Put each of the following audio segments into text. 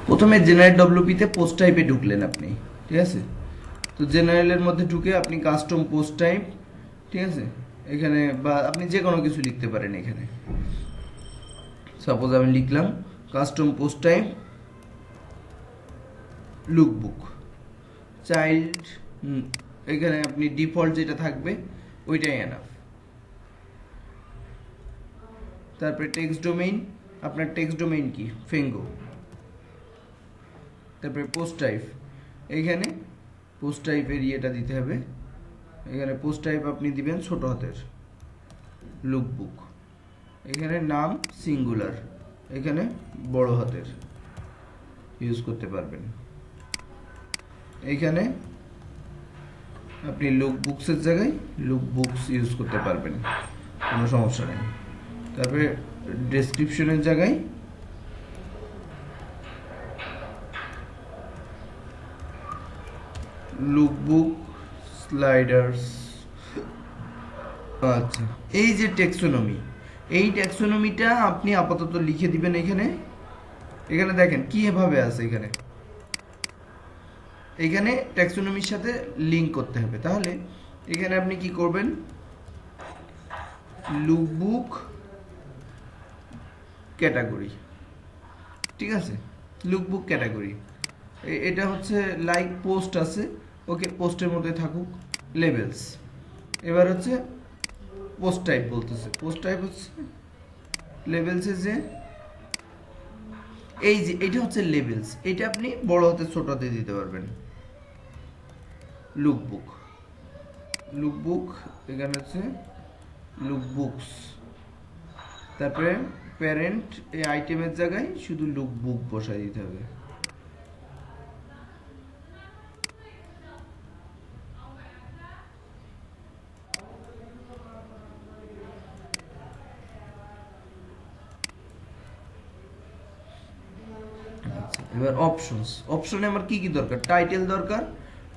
প্রথমে generate WP তে post টাইপে ঢুকলেন আপনি, ঠিক আছে। তো জেনারেলের মধ্যে ঢুকে আপনি কাস্টম পোস্ট টাইপ, ঠিক আছে, এখানে বা আপনি যে কোনো কিছু লিখতে পারেন। এখানে সাপোজ আমি লিখলাম কাস্টম পোস্ট টাইপ লুকবুক চাইল্ড, এখানে আপনি ডিফল্ট যেটা থাকবে ওইটাই এনাফ। তারপরে টেক্সট ডোমেইন, আপনার টেক্সট ডোমেইন কি ফেঙ্গো। তারপরে পোস্ট টাইপ, এইখানে পোস্ট টাইপের ইয়েটা দিতে হবে। এখানে পোস্ট টাইপ আপনি দিবেন ছোট হাতের লুকবুক। এখানে নাম সিঙ্গুলার, এখানে বড় হাতের ইউজ করতে পারবেন। এইখানে আপনি লুকবুকসের জায়গায় লুকবুকস ইউজ করতে পারবেন, কোনো সমস্যা নেই। তারপরে ডেসক্রিপশনের জায়গায় লুকবুক স্লাইডার্স। আচ্ছা, এই যে ট্যাক্সোনমি, এই ট্যাক্সোনমিটা আপনি আপাতত লিখে দিবেন এখানে। এখানে দেখেন কিভাবে আছে, এখানে এখানে ট্যাক্সোনমির সাথে লিংক করতে হবে। তাহলে এখানে আপনি কি করবেন, লুকবুক ক্যাটাগরি, ঠিক আছে, লুকবুক ক্যাটাগরি। এটা হচ্ছে লাইক পোস্ট আছে, ওকে, পোস্টের মধ্যে থাকুক। লেভেলস, এবার হচ্ছে পোস্ট টাইপ বলতেছে, পোস্ট টাইপ হচ্ছে লেভেলসে যে এই যে এটা হচ্ছে লেভেলস, এটা আপনি বড় হাতে ছোট হাতে দিতে পারবেন। লুকবুক, লুকবুক, এখানে হচ্ছে লুকবুকস। তারপরে প্যারেন্ট, এই আইটেমের জায়গায় শুধু লুকবুক বসাই দিতে হবে। এবার অপশনস, অপশনে আমার কি কি দরকার, টাইটেল দরকার,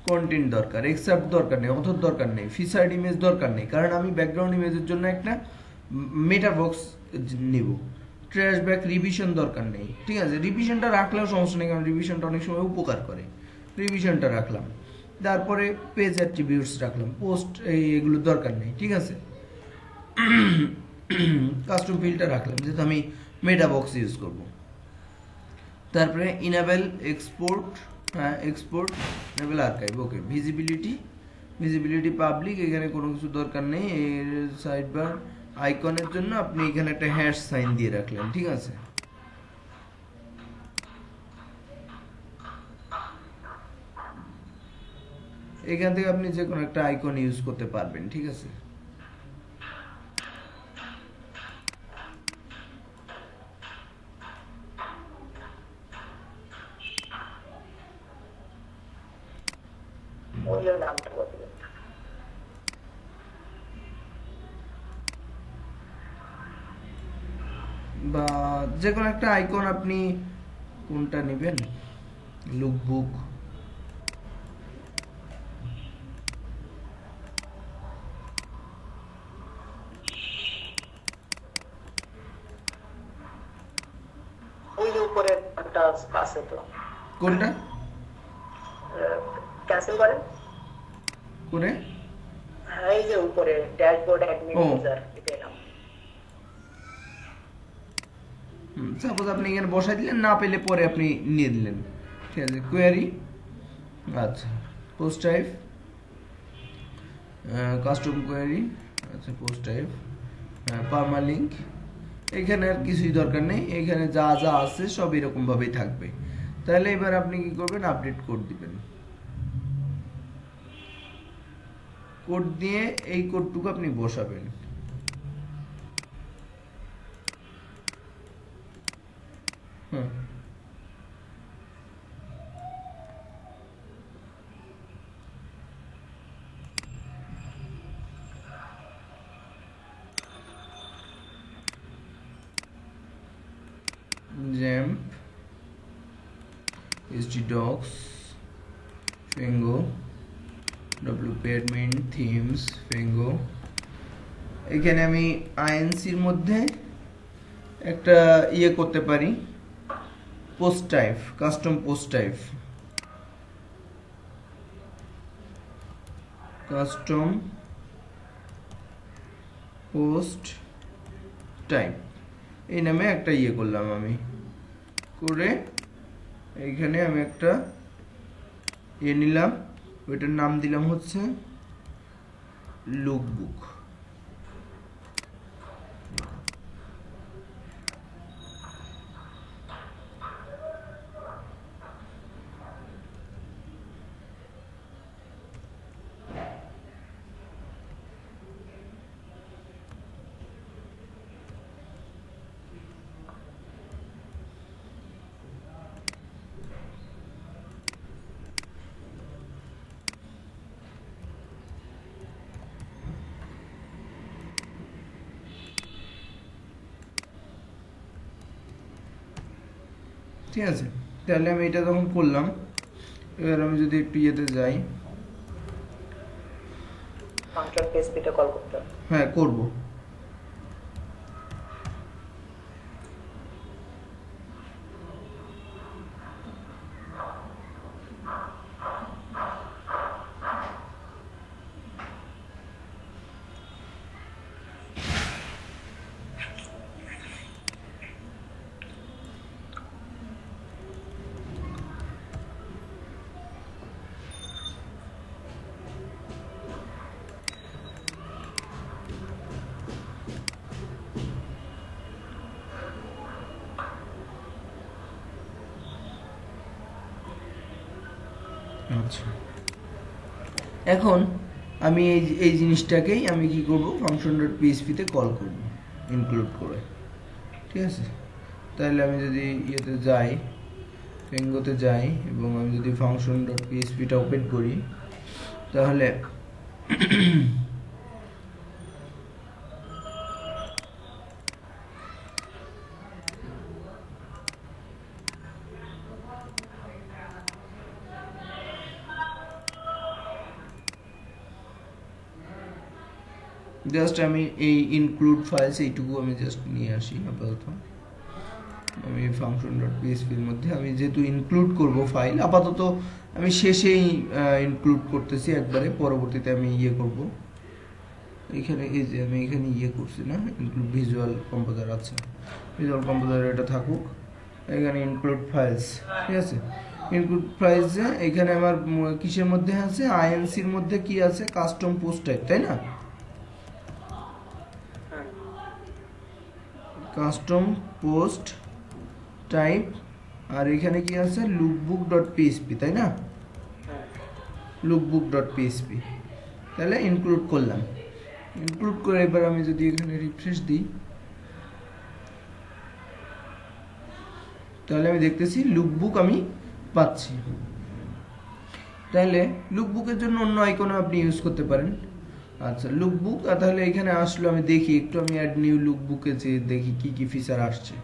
কন্টেন্ট দরকার, এক্সার্ট দরকার নেই, অথর দরকার নেই, ফিচার্ড ইমেজ দরকার নেই, কারণ আমি ব্যাকগ্রাউন্ড ইমেজের জন্য একটা মেটা বক্স নিব। ট্র্যাশ ব্যাক রিভিশন দরকার নেই, ঠিক আছে, রিভিশনটা রাখলেও সমস্যা নেই, কারণ রিভিশনটা অনেক সময় উপকার করে, রিভিশনটা রাখলাম। তারপরে পেজ অ্যাট্রিবিউটস রাখলাম, পোস্ট এগুলো দরকার নেই, ঠিক আছে। কাস্টম ফিল্ডটা রাখলাম, যেহেতু আমি মেটা বক্স ইউজ করব। তারপরে ইনেবল এক্সপোর্ট, হ্যাঁ এক্সপোর্ট, ইনেবল আর্কাইভ, ওকে। ভিজিবিলিটি, ভিজিবিলিটি পাবলিক, এখানে কোনো কিছু দরকার নেই। এর সাইড বার আইকনের জন্য আপনি এখানে একটা হ্যাশ সাইন দিয়ে রাখলেন, ঠিক আছে। এখান থেকে আপনি যে কোনো একটা আইকন ইউজ করতে পারবেন, ঠিক আছে। বা যে কোনো একটা আইকন আপনি কোনটা নেবেন, লুকবুক, ওই যে উপরে একটা আছে তো, কোনটা ক্যান্সেল করেন করে, হ্যাঁ এই যে উপরে ড্যাশবোর্ড অ্যাডমিন ইউজার, এটা নাম। সাপোজ আপনি এখানে বসাই দিলেন, না পেলে পরে আপনি নিয়ে দিলেন, ঠিক আছে। কোয়ারি, আচ্ছা, পোস্ট টাইপ, কাস্টম কোয়ারি, আচ্ছা, পোস্ট টাইপ, পার্মালিঙ্ক। এখানে আর কিছুই দরকার নেই, এখানে যা যা আছে সব এরকম ভাবেই থাকবে। তাহলে এবার আপনি কি করবেন, আপডেট কোড দিবেন। কোড দিয়ে এই কোডটুকু আপনি বসাবেন। XAMPP, htdocs, Fango, wp admin themes Fango এখানে আমি inc এর মধ্যে একটা ইয়ে করতে পারি post type custom post type custom post type এই নামে একটা ইয়ে করলাম আমি করে এইখানে আমি একটা ইয়ে নিলাম ওইটার নাম দিলাম হচ্ছে লুকবুক ঠিক আছে তাহলে আমি এটা যখন করলাম এবার আমি যদি একটু ইয়েতে যাই ফাংশন পিএসপি তে কল করতে হ্যাঁ করব আচ্ছা এখন আমি এই জিনিসটাকেই আমি কি করব function.php তে কল করব ইনক্লুড করে ঠিক আছে তাহলে আমি যদি ইয়েতে যাই ফেঙ্গোতে যাই এবং আমি যদি function.php টা ওপেন করি তাহলে জাস্ট আমি এই ইনক্লুড ফাইলস এইটুকু আমি জাস্ট নিয়ে আসি আপাতত আমি function.php এর মধ্যে আমি যেহেতু ইনক্লুড করব ফাইল আপাতত আমি শেষেই ইনক্লুড করতেছি একবারে পরবর্তীতে আমি ইয়ে করব এখানে এই যে আমি এখানে ইয়ে করছি না ইনক্লুড ভিজুয়াল কম্পোজার আছে ভিজুয়াল কম্পোজার এটা থাকুক এখানে ইনক্লুড ফাইলস ঠিক আছে ইনক্লুড ফাইলসে এখানে আমার কিসের মধ্যে আছে inc এর মধ্যে কি আছে কাস্টম পোস্ট টাইপ তাই না কাস্টম পোস্ট টাইপ আর এখানে কি আছে lookbook.php তাই না lookbook.php তাহলে ইনক্লুড করলাম ইনক্লুড করে এবার আমি যদি এখানে রিফ্রেশ দিই তাহলে আমি দেখতেছি লুকবুক আমি পাচ্ছি তাহলে লুকবুকের জন্য অন্য আইকনও আপনি ইউজ করতে পারেন আচ্ছা লুকবুক তাহলে এখানে আসলো আমি দেখি একটু আমি অ্যাড নিউ লুকবুকে যে দেখি কি কি ফিচার আসছে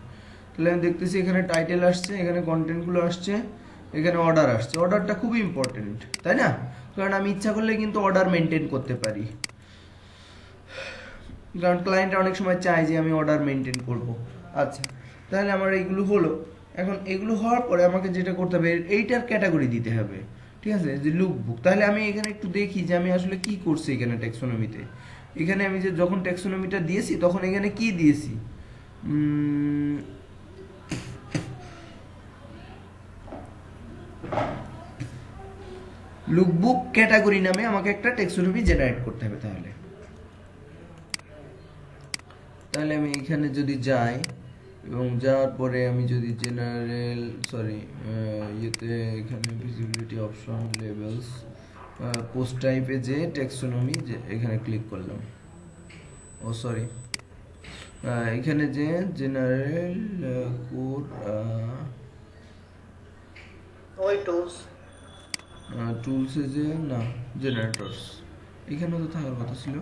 তাহলে আমি দেখতেছি এখানে টাইটেল আসছে এখানে কন্টেন্টগুলো আসছে এখানে অর্ডার আসছে অর্ডারটা খুব ইম্পর্টেন্ট তাই না কারণ আমি ইচ্ছা করলে কিন্তু অর্ডার মেনটেন করতে পারি কারণ ক্লায়েন্ট অনেক সময় চায় যে আমি অর্ডার মেনটেন করব আচ্ছা তাহলে আমার এইগুলো হলো এখন এগুলো হওয়ার পরে আমাকে যেটা করতে হবে এইটার ক্যাটাগরি দিতে হবে ঠিক আছে যে লুকবুক তাহলে আমি এখানে একটু দেখি যে আমি আসলে কি করছি এখানে ট্যাক্সোনমিতে এখানে আমি যে যখন ট্যাক্সোনমিটা দিয়েছি তখন এখানে কি দিয়েছি লুকবুক ক্যাটাগরি নামে আমাকে একটা ট্যাক্সোনমি জেনারেট করতে হবে তাহলে আমি এখানে যদি যাই এবং যাওয়ার পরে আমি যদি জেনারেল ইয়েতে এখানে ভিজিবিলিটি অপশন লেভেলস পোস্ট টাইপে যে ট্যাক্সোনমি যে এখানে ক্লিক করলাম এখানে যে জেনারেল কোড ওই টুলসে যে না জেনারেটরস এখানে তো থাকার কথা ছিল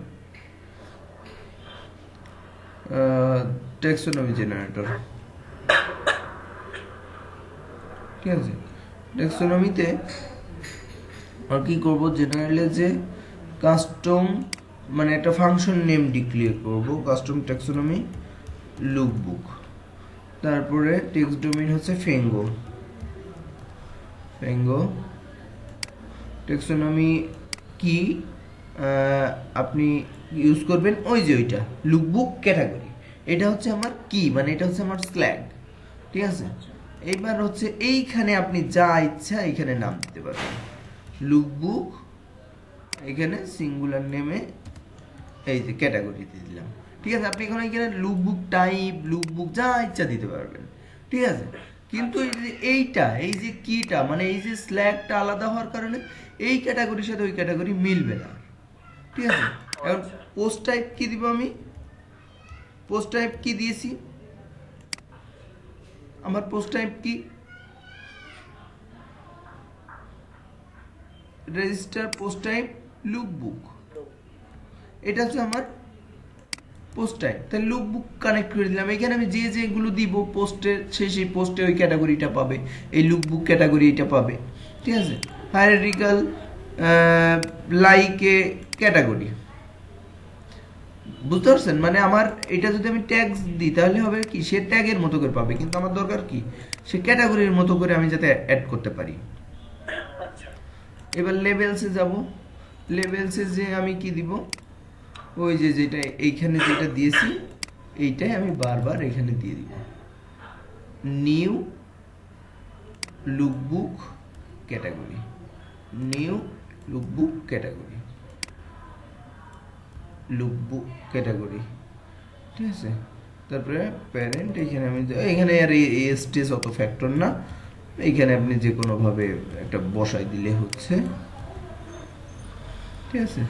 ট্যাক্সোনমি জেনারেটর ঠিক আছে ট্যাক্সোনমিতে আর কি করব, জেনারেলে যে কাস্টম মানে একটা ফাংশন নেম ডিক্লেয়ার করব, কাস্টম ট্যাক্সোনমি লুকবুক। তারপরে টেক্সট ডোমেইন হচ্ছে ফেঙ্গো। ট্যাক্সোনমি কি আপনি ইউজ করবেন ওই যে ওইটা লুকবুক ক্যাটাগরি, এটা হচ্ছে আমার কি মানে এটা হচ্ছে আমার স্ল্যাগ, ঠিক আছে। এইবার হচ্ছে এইখানে আপনি যা ইচ্ছা এইখানে নাম দিতে পারবেন, লুকবুক এখানে সিঙ্গুলার নেমে এই যে ক্যাটাগরিতে দিলাম, ঠিক আছে। আপনি এখন এখানে লুকবুক টাইপ লুকবুক যা ইচ্ছা দিতে পারবেন, ঠিক আছে। কিন্তু এইটা এই যে কিটা মানে এই যে স্ল্যাগটা আলাদা হওয়ার কারণে এই ক্যাটাগরির সাথে ওই ক্যাটাগরি মিলবে না, ঠিক আছে। এখন পোস্ট টাইপ কি দিব, আমি পোস্ট টাইপ কি দিয়েছি, আমার পোস্ট টাইপ কি রেজিস্টার পোস্ট টাইপ লুকবুক, এটা হচ্ছে আমার পোস্ট টাইপ। তাহলে লুকবুক কানেক্ট করে দিলাম, এখানে আমি যে যেগুলো দিব পোস্টের সেই পোস্টে ওই ক্যাটাগরিটা পাবে, এই লুকবুক ক্যাটাগরি এটা পাবে, ঠিক আছে। হায়ারার্কিক্যাল লাইকে ক্যাটাগরি, বুঝতে পারছেন, মানে আমার এটা যদি আমি ট্যাগস দিই তাহলে হবে কি সে ট্যাগের মতো করে পাবে, কিন্তু আমার দরকার কি সে ক্যাটাগরির মতো করে আমি যাতে অ্যাড করতে পারি। এবার লেভেলসে যাব, লেভেলসে যে আমি কি দিব, ওই যে যেটা এইখানে যেটা দিয়েছি এইটাই আমি বারবার এখানে দিয়ে দিব, new lookbook category, new lookbook category, lookbook category, ঠিক আছে। তারপরে প্যারেন্ট এখানে আমি এখানে আর এসটিএস অত ফ্যাক্টর না, এইখানে আপনি যে কোনোভাবে একটা বসাই দিলে হচ্ছে, ঠিক আছে।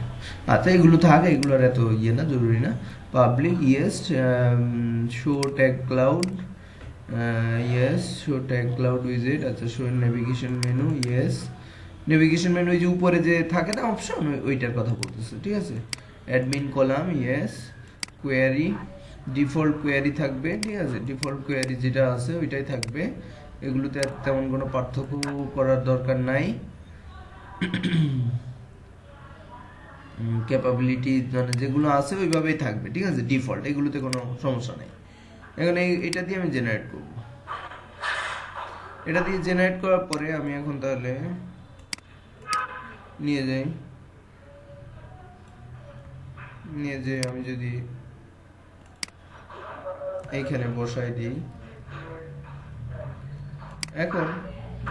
আচ্ছা এগুলো থাকে, এগুলোর এত ইয়ে না, জরুরি না। Public yes, show tag cloud yes, show tag cloud উইজেট, আচ্ছা show navigation menu yes, navigation menu ওই যে উপরে যে থাকে না অপশন ওইটার কথা বলতেছে, ঠিক আছে। Admin column yes, query default query থাকবে, ঠিক আছে, ডিফল্ট কোয়ারি যেটা আছে ওইটাই থাকবে, এগুলোতে আর তেমন কোনো পার্থক্য করার দরকার নাই। ক্যাপাবিলিটি মানে যেগুলো আছে ওইভাবেই থাকবে, ঠিক আছে, ডিফল্ট, এগুলোতে কোনো সমস্যা নেই। এখন এটা দিয়ে আমি জেনারেট করব, এটা দিয়ে জেনারেট করার পরে আমি এখন তাহলে নিয়ে যে আমি যদি এইখানে বসাই দিই, এখন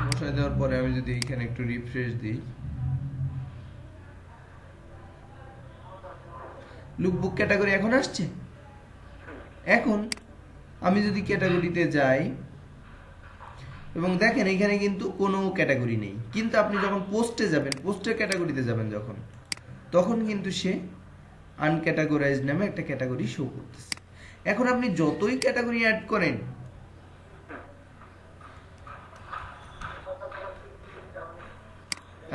বসাই দেওয়ার পরে আমি যদি এইখানে একটু রিফ্রেশ দিই, লুকবুক ক্যাটাগরি এখন আসছে। এখন আমি যদি ক্যাটাগরিতে যাই এবং দেখেন এখানে কিন্তু কোনো ক্যাটাগরি নেই, কিন্তু আপনি যখন পোস্টে যাবেন, পোস্টের ক্যাটাগরিতে যাবেন যখন, তখন কিন্তু সে আনক্যাটাগরাইজ নামে একটা ক্যাটাগরি শো করতেছে। এখন আপনি যতই ক্যাটাগরি অ্যাড করেন,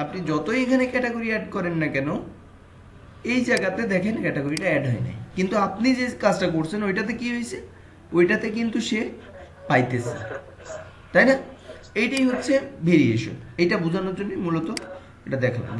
আপনি যতই এখানে ক্যাটাগরি অ্যাড করেন না কেন, এই জায়গাতে দেখেন ক্যাটাগরিটা অ্যাড হয় নাই, কিন্তু আপনি যে কাজটা করছেন ওইটাতে কি হয়েছে, ওইটাতে কিন্তু সে পাইতেছে, তাই না। এইটাই হচ্ছে ভেরিয়েশন, এটা বোঝানোর জন্য মূলত এটা দেখালাম।